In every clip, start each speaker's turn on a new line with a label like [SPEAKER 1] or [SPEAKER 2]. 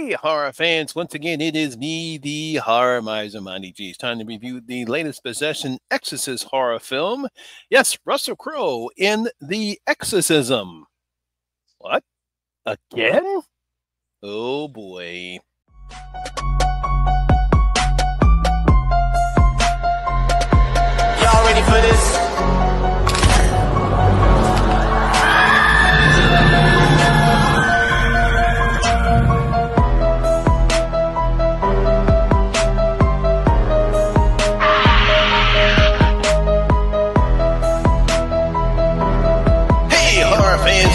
[SPEAKER 1] Hey, horror fans. Once again, it is me, the Horror Miser Monty G. It's time to review the latest Possession Exorcist horror film. Yes, Russell Crowe in The Exorcism. What? Again? Oh, boy.
[SPEAKER 2] Y'all ready for this?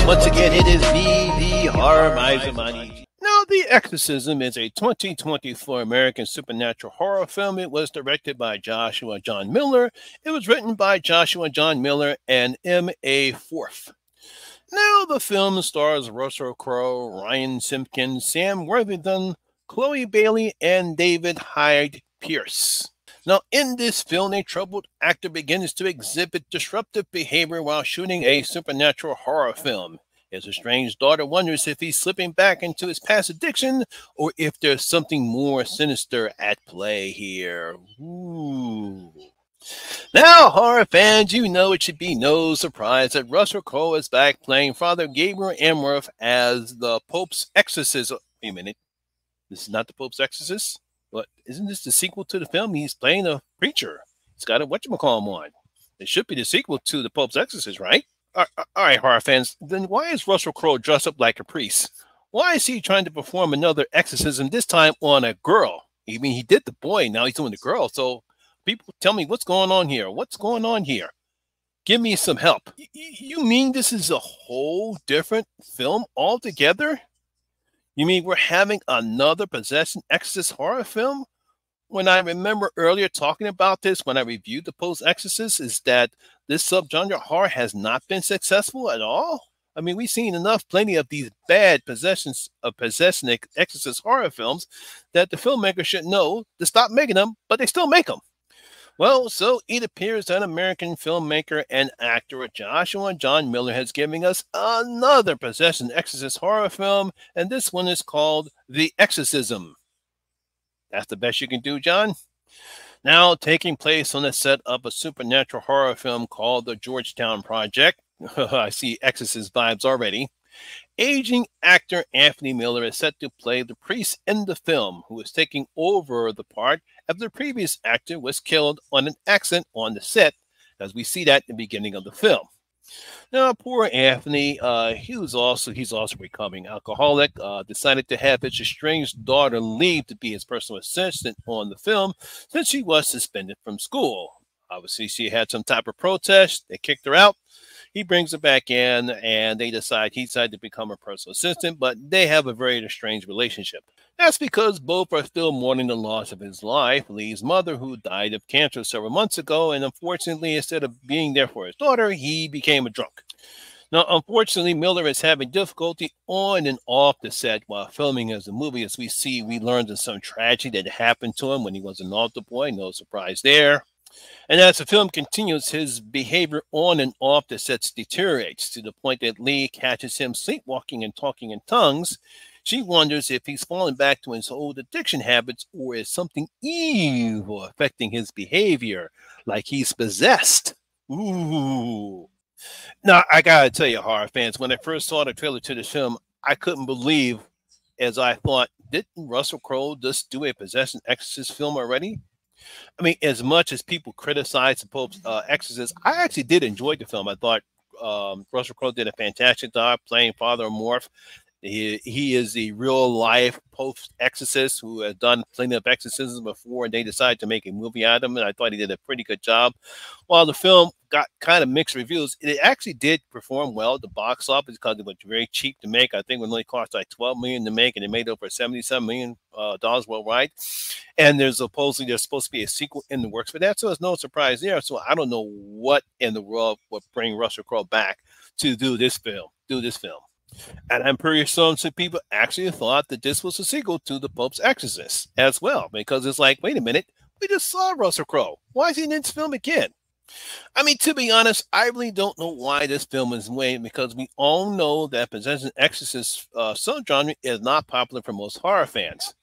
[SPEAKER 1] Once again, it is me, the Horror Miser Monty G. Now, The Exorcism is a 2024 American supernatural horror film. It was directed by Joshua John Miller. It was written by Joshua John Miller and M.A. Forth. Now, the film stars Russell Crowe, Ryan Simpkins, Sam Worthington, Chloe Bailey, and David Hyde Pierce. Now, in this film, a troubled actor begins to exhibit disruptive behavior while shooting a supernatural horror film. His estranged daughter wonders if he's slipping back into his past addiction or if there's something more sinister at play here. Ooh. Now, horror fans, you know it should be no surprise that Russell Crowe is back playing Father Gabriel Amorth as the Pope's exorcist. Wait a minute. This is not the Pope's exorcist? But isn't this the sequel to the film? He's playing a preacher. He's got a whatchamacallit on. It should be the sequel to The Pope's Exorcist, right? All right, horror fans. Then why is Russell Crowe dressed up like a priest? Why is he trying to perform another exorcism, this time on a girl? I mean, he did the boy, now he's doing the girl. So people tell me, what's going on here? What's going on here? Give me some help. You mean this is a whole different film altogether? You mean we're having another Possession Exorcist horror film? When I remember earlier talking about this, when I reviewed The Pope's Exorcist, is that this subgenre horror has not been successful at all? I mean, we've seen plenty of these bad Possession Exorcist horror films that the filmmakers should know to stop making them, but they still make them. Well, so it appears that American filmmaker and actor Joshua John Miller has given us another Possession Exorcist horror film, and this one is called The Exorcism. That's the best you can do, John? Now, taking place on the set of a supernatural horror film called The Georgetown Project. I see Exorcist vibes already. Aging actor Anthony Miller is set to play the priest in the film, who is taking over the part after the previous actor was killed on an accident on the set, as we see that in the beginning of the film. Now, poor Anthony, he's also a recovering alcoholic, decided to have his estranged daughter leave to be his personal assistant on the film since she was suspended from school. Obviously, she had some type of protest. They kicked her out. He brings her back in, and he decided to become her personal assistant, but they have a very strange relationship. That's because both are still mourning the loss of his life, Lee's mother, who died of cancer several months ago, and unfortunately, instead of being there for his daughter, he became a drunk. Now, unfortunately, Miller is having difficulty on and off the set while filming as a movie. As we see, we learned of some tragedy that happened to him when he was an altar boy. No surprise there. And as the film continues, his behavior on and off the sets deteriorates to the point that Lee catches him sleepwalking and talking in tongues. She wonders if he's fallen back to his old addiction habits or is something evil affecting his behavior, like he's possessed. Ooh. Now, I gotta tell you, horror fans, when I first saw the trailer to this film, I couldn't believe, as I thought, didn't Russell Crowe just do a Possession Exorcist film already? I mean, as much as people criticize the Pope's Exorcist, I actually did enjoy the film. I thought Russell Crowe did a fantastic job playing Father Amorth. He is the real-life Pope's exorcist who has done plenty of exorcisms before, and they decided to make a movie out of him, and I thought he did a pretty good job. While the film got kind of mixed reviews, it actually did perform well at the box office because it was very cheap to make. I think it only cost like $12 million to make, and it made over $77 million worldwide. And there's supposed to be a sequel in the works for that, so it's no surprise there. So I don't know what in the world would bring Russell Crowe back to do this film. And I'm pretty sure some people actually thought that this was a sequel to The Pope's Exorcist as well, because it's like, wait a minute, we just saw Russell Crowe. Why is he in this film again? I mean, to be honest, I really don't know why this film is made because we all know that possession exorcist subgenre is not popular for most horror fans.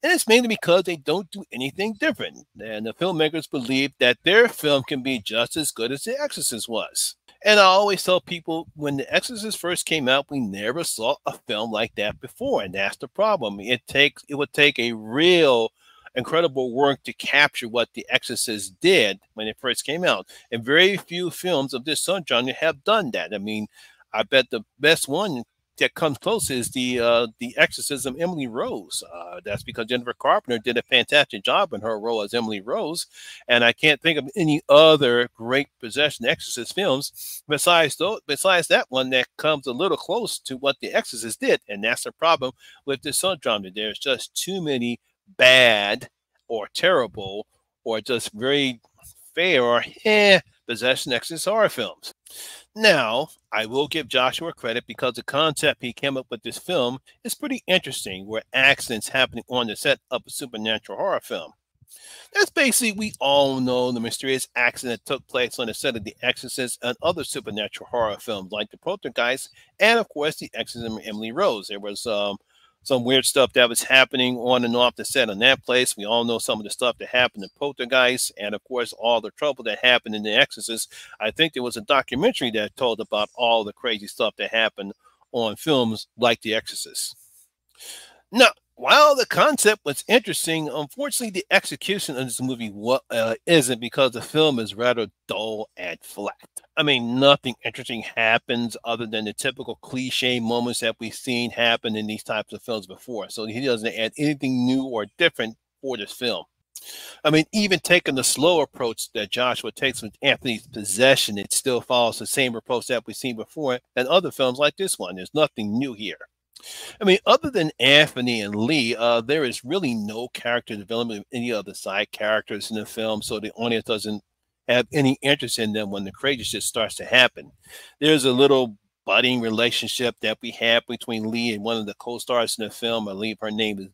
[SPEAKER 1] And it's mainly because they don't do anything different. And the filmmakers believe that their film can be just as good as The Exorcist was. And I always tell people when The Exorcist first came out, we never saw a film like that before, and that's the problem. It would take a real incredible work to capture what The Exorcist did when it first came out, and very few films of this subgenre have done that. I mean, I bet the best one that comes close is the Exorcism Emily Rose. That's because Jennifer Carpenter did a fantastic job in her role as Emily Rose, and I can't think of any other great possession Exorcist films besides that one that comes a little close to what The Exorcist did, and that's the problem with this subgenre. There's just too many bad or terrible or just very fair or possession Exorcist horror films. Now, I will give Joshua credit because the concept he came up with this film is pretty interesting, where accidents happening on the set of a supernatural horror film. That's basically, we all know the mysterious accident that took place on the set of The Exorcist and other supernatural horror films like The Poltergeist and, of course, The Exorcism of Emily Rose. There was some weird stuff that was happening on and off the set on that place. We all know some of the stuff that happened in Poltergeist and, of course, all the trouble that happened in The Exorcist. I think there was a documentary that told about all the crazy stuff that happened on films like The Exorcist. Now, while the concept was interesting, unfortunately, the execution of this movie isn't, because the film is rather dull and flat. I mean, nothing interesting happens other than the typical cliche moments that we've seen happen in these types of films before. So he doesn't add anything new or different for this film. I mean, even taking the slow approach that Joshua takes with Anthony's possession, it still follows the same approach that we've seen before in other films like this one. There's nothing new here. I mean, other than Anthony and Lee, there is really no character development of any of the side characters in the film, so the audience doesn't have any interest in them when the crazy shit starts to happen. There's a little budding relationship that we have between Lee and one of the co-stars in the film. I believe her name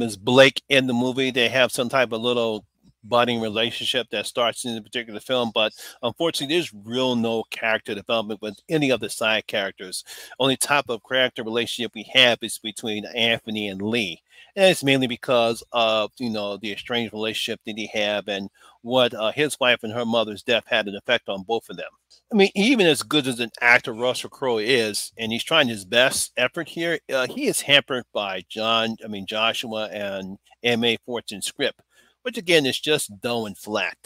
[SPEAKER 1] is Blake in the movie. They have some type of little budding relationship that starts in a particular film, but unfortunately there's no character development with any of the side characters. Only type of character relationship we have is between Anthony and Lee, and it's mainly because of the estranged relationship that he have and what his wife and her mother's death had an effect on both of them. I mean, even as good as an actor Russell Crowe is, and he's trying his best effort here, he is hampered by Joshua and M.A. Fortune's script, which again is just dull and flat.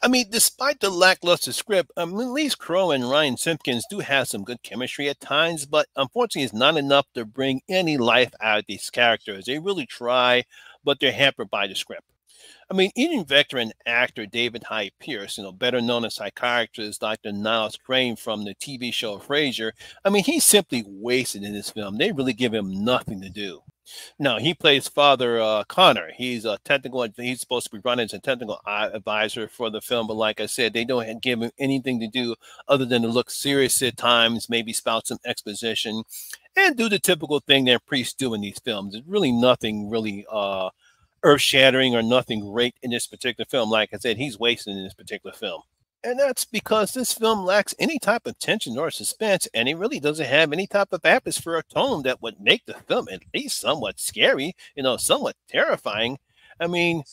[SPEAKER 1] I mean, despite the lackluster script, at least Crowe and Ryan Simpkins do have some good chemistry at times, but unfortunately it's not enough to bring any life out of these characters. They really try, but they're hampered by the script. I mean, even veteran actor David Hyde Pierce, better known as psychiatrist Dr. Niles Crane from the TV show Frasier, I mean, he's simply wasted in this film. They really give him nothing to do. No, he plays Father Connor. He's supposed to be running as a technical advisor for the film, but like I said, they don't give him anything to do other than to look serious at times, maybe spout some exposition, and do the typical thing that priests do in these films. It's really nothing really earth-shattering or nothing great in this particular film. Like I said, he's wasted in this particular film. And that's because this film lacks any type of tension or suspense, and it really doesn't have any type of atmosphere or tone that would make the film at least somewhat scary, somewhat terrifying. I mean,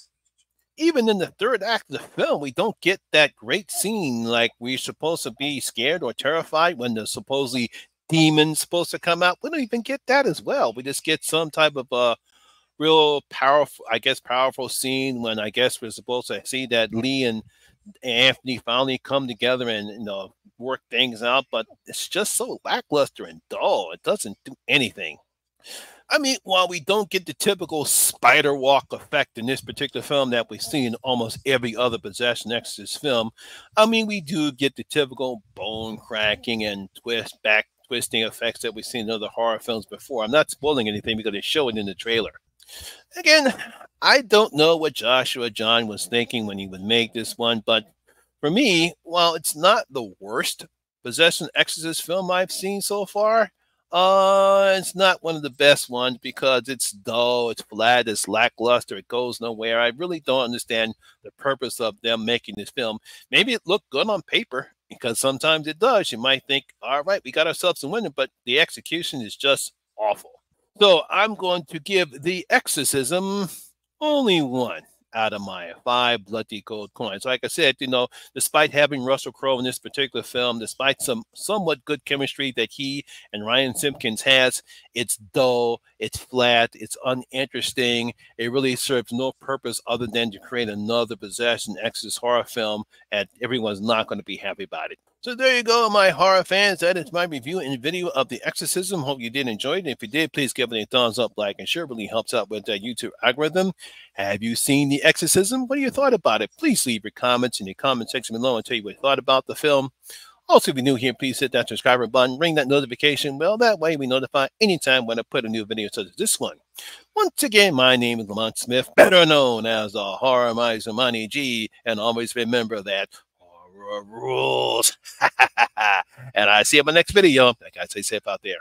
[SPEAKER 1] even in the third act of the film, we don't get that great scene like we're supposed to be scared or terrified when the supposedly demon's supposed to come out. We don't even get that as well. We just get some type of real powerful scene when I guess we're supposed to see that Lee and Anthony finally come together and work things out, but it's just so lackluster and dull. It doesn't do anything. I mean, while we don't get the typical spider walk effect in this particular film that we see in almost every other possession Exorcist film, I mean, we do get the typical bone cracking and twisting effects that we've seen in other horror films before. I'm not spoiling anything because they show it in the trailer. Again, I don't know what Joshua John was thinking when he would make this one, but for me, while it's not the worst possession Exorcist film I've seen so far, It's not one of the best ones because it's dull, it's flat, it's lackluster, it goes nowhere. I really don't understand the purpose of them making this film. Maybe it looked good on paper because sometimes it does. You might think, all right, we got ourselves a winner, but the execution is just awful. So I'm going to give The Exorcism only 1 out of my 5 bloody gold coins. Like I said, despite having Russell Crowe in this particular film, despite some somewhat good chemistry that he and Ryan Simpkins has, it's dull, it's flat, it's uninteresting. It really serves no purpose other than to create another possession exorcist horror film, and everyone's not going to be happy about it. So there you go, my horror fans. That is my review and video of The Exorcism. Hope you did enjoy it. If you did, please give it a thumbs up, like, and share. It really helps out with the YouTube algorithm. Have you seen The Exorcism? What do you thought about it? Please leave your comments in the comment section below and tell you what you thought about the film. Also, if you're new here, please hit that subscribe button, ring that notification bell. That way we notify anytime when I put a new video such as this one. Once again, my name is Lamont Smith, better known as the Horror Miser Money G, and always remember that horror rules. And I see you in my next video. Like I say, safe out there.